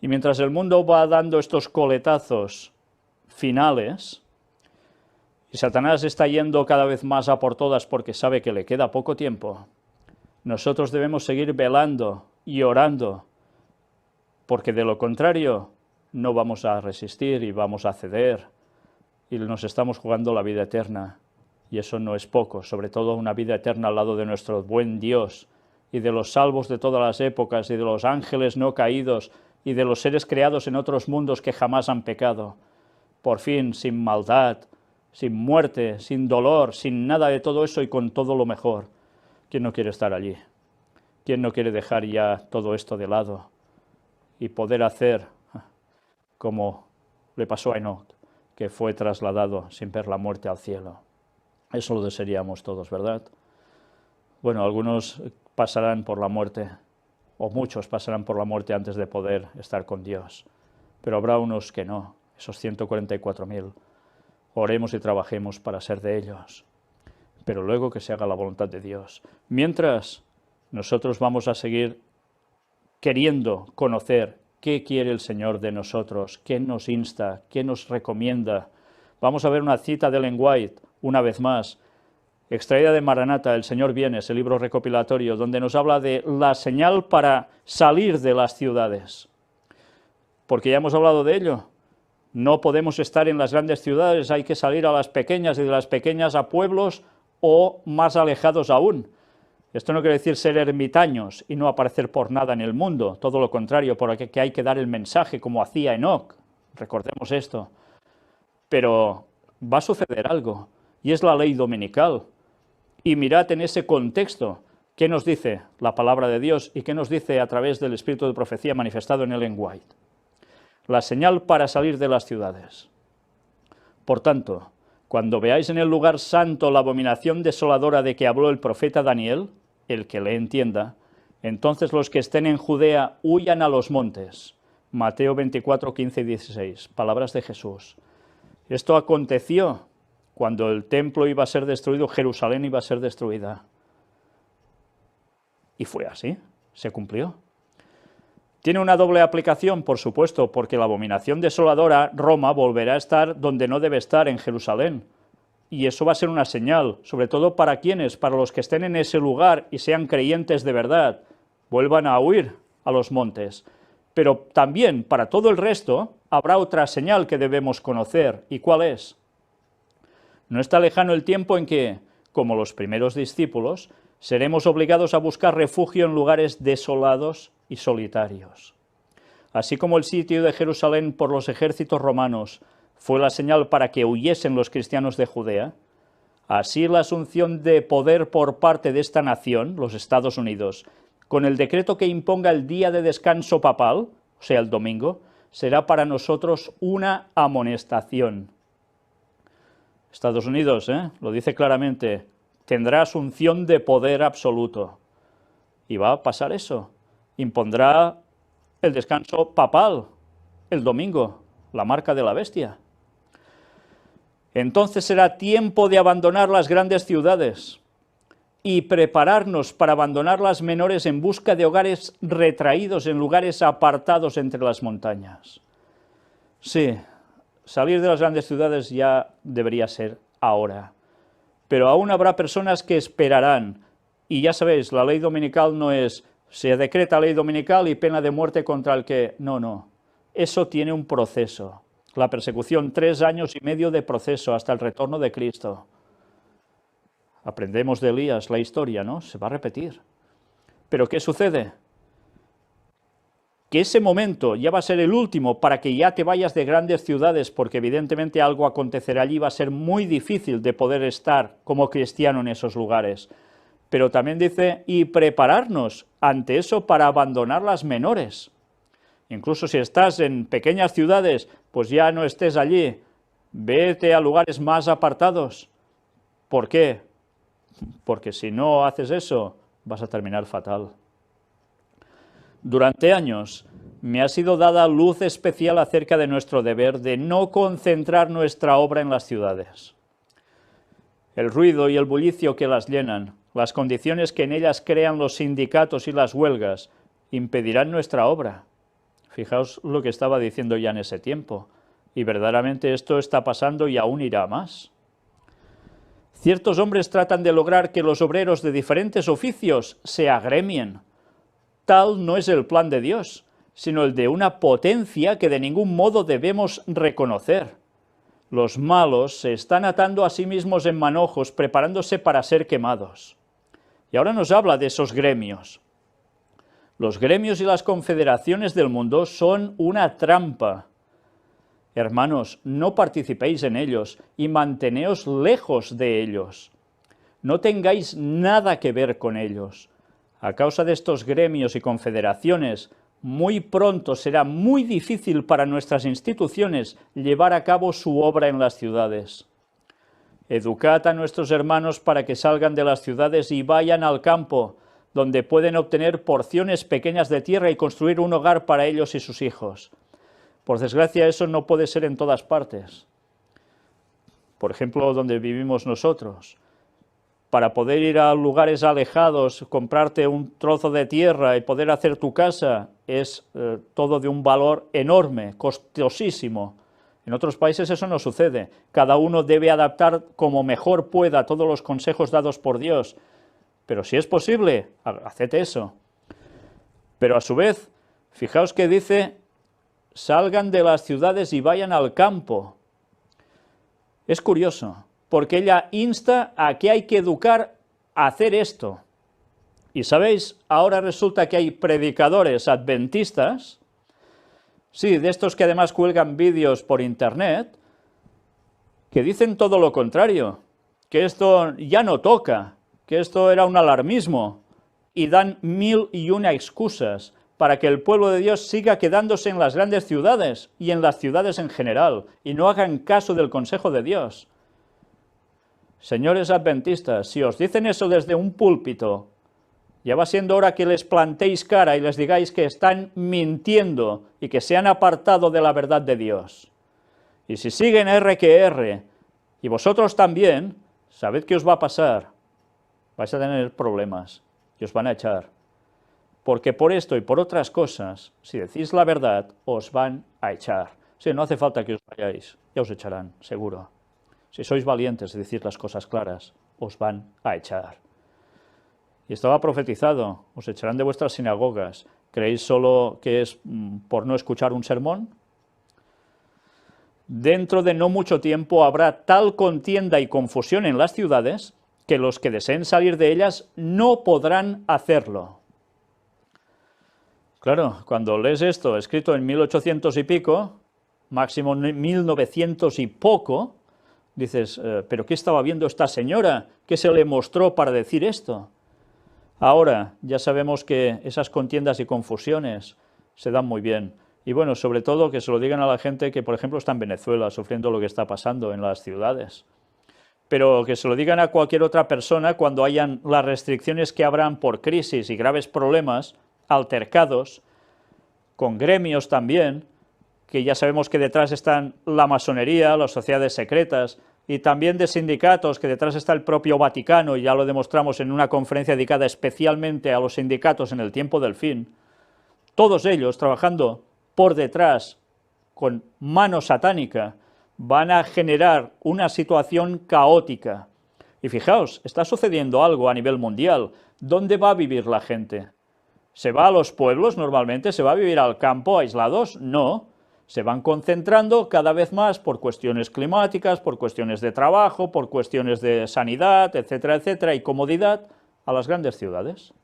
Y mientras el mundo va dando estos coletazos finales, y Satanás está yendo cada vez más a por todas porque sabe que le queda poco tiempo, nosotros debemos seguir velando y orando, porque de lo contrario no vamos a resistir y vamos a ceder, y nos estamos jugando la vida eterna, y eso no es poco, sobre todo una vida eterna al lado de nuestro buen Dios, y de los salvos de todas las épocas, y de los ángeles no caídos, y de los seres creados en otros mundos que jamás han pecado, por fin, sin maldad, sin muerte, sin dolor, sin nada de todo eso y con todo lo mejor. ¿Quién no quiere estar allí? ¿Quién no quiere dejar ya todo esto de lado y poder hacer como le pasó a Enoc, que fue trasladado sin ver la muerte al cielo? Eso lo desearíamos todos, ¿verdad? Bueno, algunos pasarán por la muerte, o muchos pasarán por la muerte antes de poder estar con Dios, pero habrá unos que no, esos 144.000. Oremos y trabajemos para ser de ellos, pero luego que se haga la voluntad de Dios. Mientras, nosotros vamos a seguir queriendo conocer qué quiere el Señor de nosotros, qué nos insta, qué nos recomienda. Vamos a ver una cita de Ellen White, una vez más, extraída de Maranata, El Señor viene, ese libro recopilatorio, donde nos habla de la señal para salir de las ciudades. Porque ya hemos hablado de ello. No podemos estar en las grandes ciudades, hay que salir a las pequeñas y de las pequeñas a pueblos o más alejados aún. Esto no quiere decir ser ermitaños y no aparecer por nada en el mundo, todo lo contrario, porque hay que dar el mensaje como hacía Enoc, recordemos esto. Pero va a suceder algo, y es la ley dominical. Y mirad en ese contexto qué nos dice la palabra de Dios y qué nos dice a través del espíritu de profecía manifestado en Ellen White. La señal para salir de las ciudades. Por tanto, cuando veáis en el lugar santo la abominación desoladora de que habló el profeta Daniel, el que le entienda, entonces los que estén en Judea huyan a los montes. Mateo 24, 15 y 16, palabras de Jesús. Esto aconteció cuando el templo iba a ser destruido, Jerusalén iba a ser destruida. Y fue así, se cumplió. Tiene una doble aplicación, por supuesto, porque la abominación desoladora, Roma, volverá a estar donde no debe estar, en Jerusalén. Y eso va a ser una señal, sobre todo para quienes, para los que estén en ese lugar y sean creyentes de verdad, vuelvan a huir a los montes. Pero también para todo el resto habrá otra señal que debemos conocer. ¿Y cuál es? No está lejano el tiempo en que, como los primeros discípulos, seremos obligados a buscar refugio en lugares desolados y solitarios. Así como el sitio de Jerusalén por los ejércitos romanos fue la señal para que huyesen los cristianos de Judea, así la asunción de poder por parte de esta nación, los Estados Unidos, con el decreto que imponga el día de descanso papal, o sea, el domingo, será para nosotros una amonestación. Estados Unidos, lo dice claramente, tendrá asunción de poder absoluto. Y va a pasar eso. Impondrá el descanso papal, el domingo, la marca de la bestia. Entonces será tiempo de abandonar las grandes ciudades y prepararnos para abandonar las menores en busca de hogares retraídos en lugares apartados entre las montañas. Sí, salir de las grandes ciudades ya debería ser ahora, pero aún habrá personas que esperarán, y ya sabéis, la ley dominical no es, se decreta ley dominical y pena de muerte contra el que... No, eso tiene un proceso, la persecución, 3 años y medio de proceso hasta el retorno de Cristo. Aprendemos de Elías la historia, ¿no? Se va a repetir. ¿Pero qué sucede? Que ese momento ya va a ser el último para que ya te vayas de grandes ciudades, porque evidentemente algo acontecerá allí, va a ser muy difícil de poder estar como cristiano en esos lugares. Pero también dice, y prepararnos ante eso para abandonar las menores. Incluso si estás en pequeñas ciudades, pues ya no estés allí, vete a lugares más apartados. ¿Por qué? Porque si no haces eso, vas a terminar fatal. Durante años me ha sido dada luz especial acerca de nuestro deber de no concentrar nuestra obra en las ciudades. El ruido y el bullicio que las llenan, las condiciones que en ellas crean los sindicatos y las huelgas, impedirán nuestra obra. Fijaos lo que estaba diciendo ya en ese tiempo. Y verdaderamente esto está pasando y aún irá más. Ciertos hombres tratan de lograr que los obreros de diferentes oficios se agremien. Tal no es el plan de Dios, sino el de una potencia que de ningún modo debemos reconocer. Los malos se están atando a sí mismos en manojos, preparándose para ser quemados. Y ahora nos habla de esos gremios. Los gremios y las confederaciones del mundo son una trampa. Hermanos, no participéis en ellos y manteneos lejos de ellos. No tengáis nada que ver con ellos. A causa de estos gremios y confederaciones, muy pronto será muy difícil para nuestras instituciones llevar a cabo su obra en las ciudades. Educad a nuestros hermanos para que salgan de las ciudades y vayan al campo, donde pueden obtener porciones pequeñas de tierra y construir un hogar para ellos y sus hijos. Por desgracia, eso no puede ser en todas partes. Por ejemplo, donde vivimos nosotros. Para poder ir a lugares alejados, comprarte un trozo de tierra y poder hacer tu casa, es todo de un valor enorme, costosísimo. En otros países eso no sucede. Cada uno debe adaptar como mejor pueda todos los consejos dados por Dios. Pero si es posible, haced eso. Pero a su vez, fijaos que dice, salgan de las ciudades y vayan al campo. Es curioso, porque ella insta a que hay que educar a hacer esto. Y sabéis, ahora resulta que hay predicadores adventistas, sí, de estos que además cuelgan vídeos por internet, que dicen todo lo contrario, que esto ya no toca, que esto era un alarmismo, y dan 1001 excusas para que el pueblo de Dios siga quedándose en las grandes ciudades y en las ciudades en general, y no hagan caso del consejo de Dios. Señores adventistas, si os dicen eso desde un púlpito, ya va siendo hora que les plantéis cara y les digáis que están mintiendo y que se han apartado de la verdad de Dios. Y si siguen R que R, y vosotros también, sabed qué os va a pasar. Vais a tener problemas y os van a echar. Porque por esto y por otras cosas, si decís la verdad, os van a echar. Sí, no hace falta que os vayáis, ya os echarán, seguro. Si sois valientes de decir las cosas claras, os van a echar. Y estaba profetizado, os echarán de vuestras sinagogas. ¿Creéis solo que es por no escuchar un sermón? Dentro de no mucho tiempo habrá tal contienda y confusión en las ciudades que los que deseen salir de ellas no podrán hacerlo. Claro, cuando lees esto escrito en 1800 y pico, máximo 1900 y poco, dices, ¿pero qué estaba viendo esta señora? ¿Qué se le mostró para decir esto? Ahora ya sabemos que esas contiendas y confusiones se dan muy bien. Y bueno, sobre todo que se lo digan a la gente que, por ejemplo, está en Venezuela sufriendo lo que está pasando en las ciudades. Pero que se lo digan a cualquier otra persona cuando hayan las restricciones que habrán por crisis y graves problemas, altercados, con gremios también, que ya sabemos que detrás están la masonería, las sociedades secretas, y también de sindicatos, que detrás está el propio Vaticano, y ya lo demostramos en una conferencia dedicada especialmente a los sindicatos en el tiempo del fin, todos ellos trabajando por detrás con mano satánica, van a generar una situación caótica. Y fijaos, está sucediendo algo a nivel mundial. ¿Dónde va a vivir la gente? ¿Se va a los pueblos normalmente? ¿Se va a vivir al campo aislados? No. Se van concentrando cada vez más por cuestiones climáticas, por cuestiones de trabajo, por cuestiones de sanidad, etcétera, etcétera, y comodidad, a las grandes ciudades.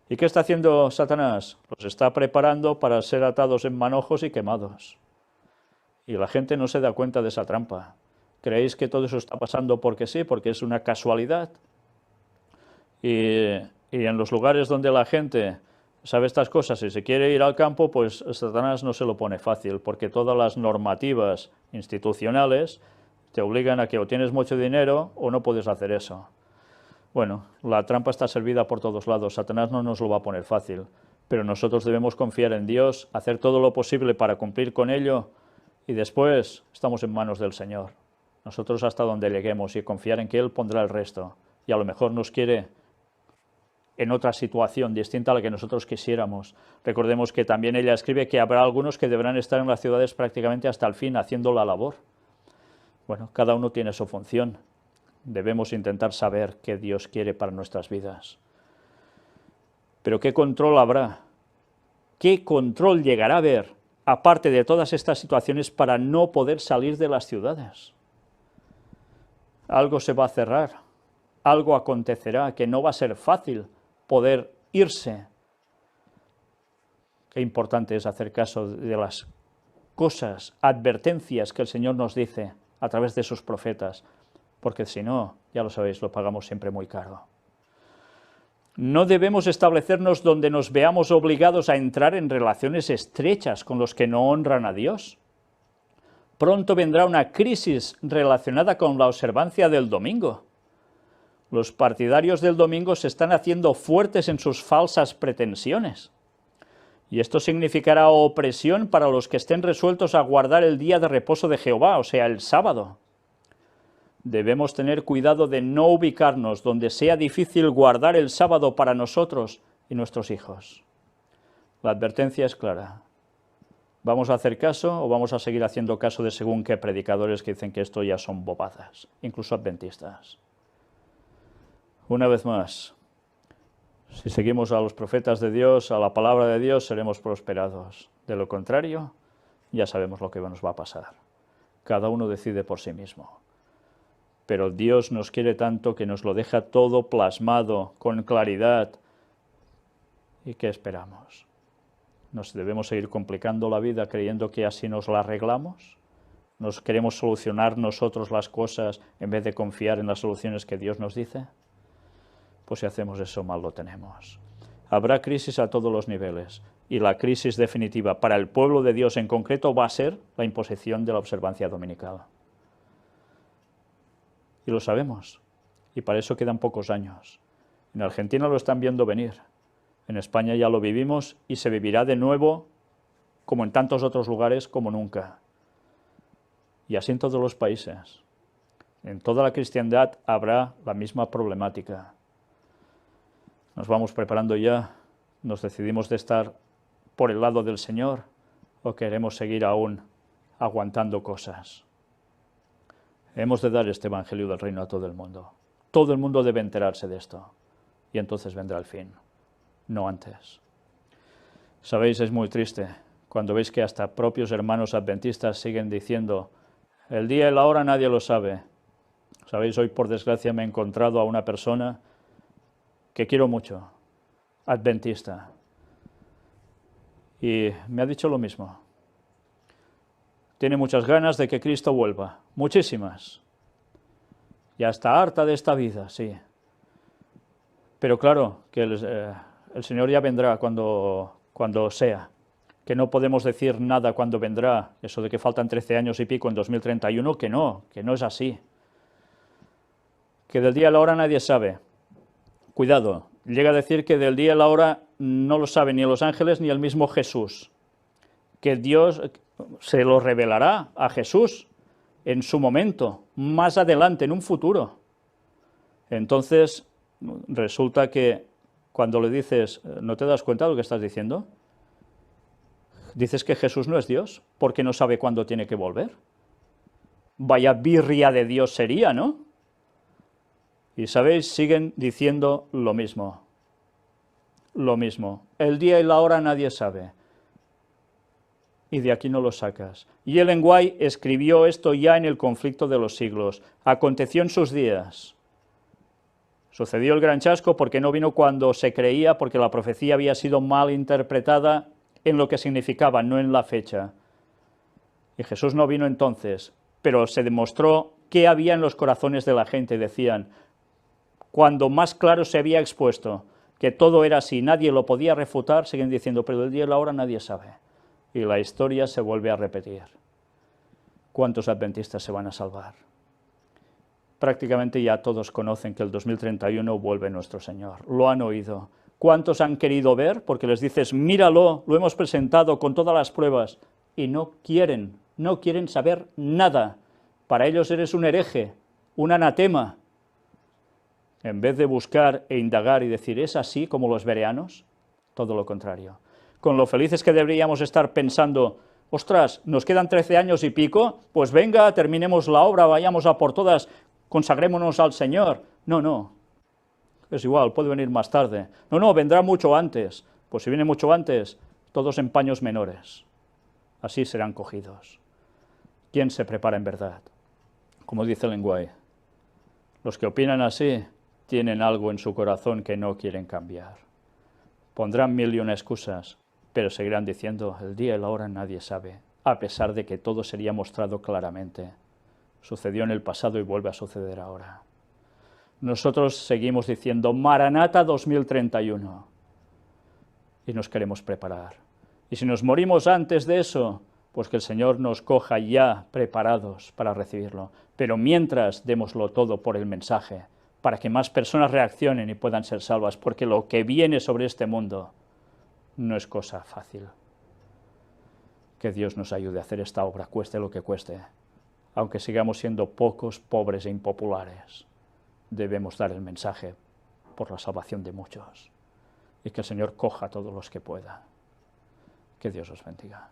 ¿Y qué está haciendo Satanás? Los está preparando para ser atados en manojos y quemados. Y la gente no se da cuenta de esa trampa. ¿Creéis que todo eso está pasando porque sí, porque es una casualidad? Y en los lugares donde la gente sabe estas cosas y se quiere ir al campo, pues Satanás no se lo pone fácil, porque todas las normativas institucionales te obligan a que o tienes mucho dinero o no puedes hacer eso. Bueno, la trampa está servida por todos lados, Satanás no nos lo va a poner fácil, pero nosotros debemos confiar en Dios, hacer todo lo posible para cumplir con ello, y después estamos en manos del Señor. Nosotros hasta donde lleguemos y confiar en que Él pondrá el resto, y a lo mejor nos quiere en otra situación distinta a la que nosotros quisiéramos. Recordemos que también ella escribe que habrá algunos que deberán estar en las ciudades prácticamente hasta el fin, haciendo la labor. Bueno, cada uno tiene su función. Debemos intentar saber qué Dios quiere para nuestras vidas. Pero ¿qué control habrá? ¿Qué control llegará a haber, aparte de todas estas situaciones, para no poder salir de las ciudades? Algo se va a cerrar, algo acontecerá, que no va a ser fácil poder irse. Qué importante es hacer caso de las cosas, advertencias que el Señor nos dice a través de sus profetas, porque si no, ya lo sabéis, lo pagamos siempre muy caro. No debemos establecernos donde nos veamos obligados a entrar en relaciones estrechas con los que no honran a Dios. Pronto vendrá una crisis relacionada con la observancia del domingo. Los partidarios del domingo se están haciendo fuertes en sus falsas pretensiones. Y esto significará opresión para los que estén resueltos a guardar el día de reposo de Jehová, o sea, el sábado. Debemos tener cuidado de no ubicarnos donde sea difícil guardar el sábado para nosotros y nuestros hijos. La advertencia es clara. ¿Vamos a hacer caso o vamos a seguir haciendo caso de según qué predicadores que dicen que esto ya son bobadas, incluso adventistas? Una vez más, si seguimos a los profetas de Dios, a la palabra de Dios, seremos prosperados. De lo contrario, ya sabemos lo que nos va a pasar. Cada uno decide por sí mismo. Pero Dios nos quiere tanto que nos lo deja todo plasmado, con claridad. ¿Y qué esperamos? ¿Nos debemos seguir complicando la vida creyendo que así nos la arreglamos? ¿Nos queremos solucionar nosotros las cosas en vez de confiar en las soluciones que Dios nos dice? Pues si hacemos eso, mal lo tenemos. Habrá crisis a todos los niveles, y la crisis definitiva para el pueblo de Dios en concreto va a ser la imposición de la observancia dominical. Y lo sabemos, y para eso quedan pocos años. En Argentina lo están viendo venir, en España ya lo vivimos y se vivirá de nuevo, como en tantos otros lugares, como nunca. Y así en todos los países. En toda la cristiandad habrá la misma problemática. Nos vamos preparando ya, nos decidimos de estar por el lado del Señor o queremos seguir aún aguantando cosas. Hemos de dar este evangelio del reino a todo el mundo. Todo el mundo debe enterarse de esto y entonces vendrá el fin, no antes. Sabéis, es muy triste cuando veis que hasta propios hermanos adventistas siguen diciendo el día y la hora nadie lo sabe. Sabéis, hoy por desgracia me he encontrado a una persona que quiero mucho, adventista, y me ha dicho lo mismo. Tiene muchas ganas de que Cristo vuelva, muchísimas. Ya está harta de esta vida, sí. Pero claro, que el Señor ya vendrá cuando sea. Que no podemos decir nada cuando vendrá, eso de que faltan 13 años y pico en 2031, que no es así. Que del día a la hora nadie sabe. Cuidado, llega a decir que del día a la hora no lo saben ni los ángeles ni el mismo Jesús. Que Dios se lo revelará a Jesús en su momento, más adelante, en un futuro. Entonces, resulta que cuando le dices, ¿no te das cuenta de lo que estás diciendo? Dices que Jesús no es Dios, porque no sabe cuándo tiene que volver. Vaya birria de Dios sería, ¿no? Y sabéis, siguen diciendo lo mismo. Lo mismo. El día y la hora nadie sabe. Y de aquí no lo sacas. Y Ellen White escribió esto ya en el conflicto de los siglos. Aconteció en sus días. Sucedió el gran chasco porque no vino cuando se creía, porque la profecía había sido mal interpretada en lo que significaba, no en la fecha. Y Jesús no vino entonces, pero se demostró qué había en los corazones de la gente. Decían, cuando más claro se había expuesto que todo era así, nadie lo podía refutar, siguen diciendo, pero el día y la hora nadie sabe. Y la historia se vuelve a repetir. ¿Cuántos adventistas se van a salvar? Prácticamente ya todos conocen que el 2031 vuelve nuestro Señor. Lo han oído. ¿Cuántos han querido ver? Porque les dices, míralo, lo hemos presentado con todas las pruebas. Y no quieren saber nada. Para ellos eres un hereje, un anatema. En vez de buscar e indagar y decir, ¿es así como los bereanos? Todo lo contrario. Con lo felices que deberíamos estar pensando, ostras, nos quedan 13 años y pico, pues venga, terminemos la obra, vayamos a por todas, consagrémonos al Señor. No, no, es igual, puede venir más tarde. No, no, vendrá mucho antes. Pues si viene mucho antes, todos en paños menores. Así serán cogidos. ¿Quién se prepara en verdad? Como dice el lenguaje, los que opinan así tienen algo en su corazón que no quieren cambiar. Pondrán mil y una excusas, pero seguirán diciendo, el día y la hora nadie sabe, a pesar de que todo sería mostrado claramente. Sucedió en el pasado y vuelve a suceder ahora. Nosotros seguimos diciendo, Maranata 2031, y nos queremos preparar. Y si nos morimos antes de eso, pues que el Señor nos coja ya preparados para recibirlo. Pero mientras, démoslo todo por el mensaje, para que más personas reaccionen y puedan ser salvas, porque lo que viene sobre este mundo no es cosa fácil. Que Dios nos ayude a hacer esta obra, cueste lo que cueste. Aunque sigamos siendo pocos, pobres e impopulares, debemos dar el mensaje por la salvación de muchos. Y que el Señor coja a todos los que pueda. Que Dios os bendiga.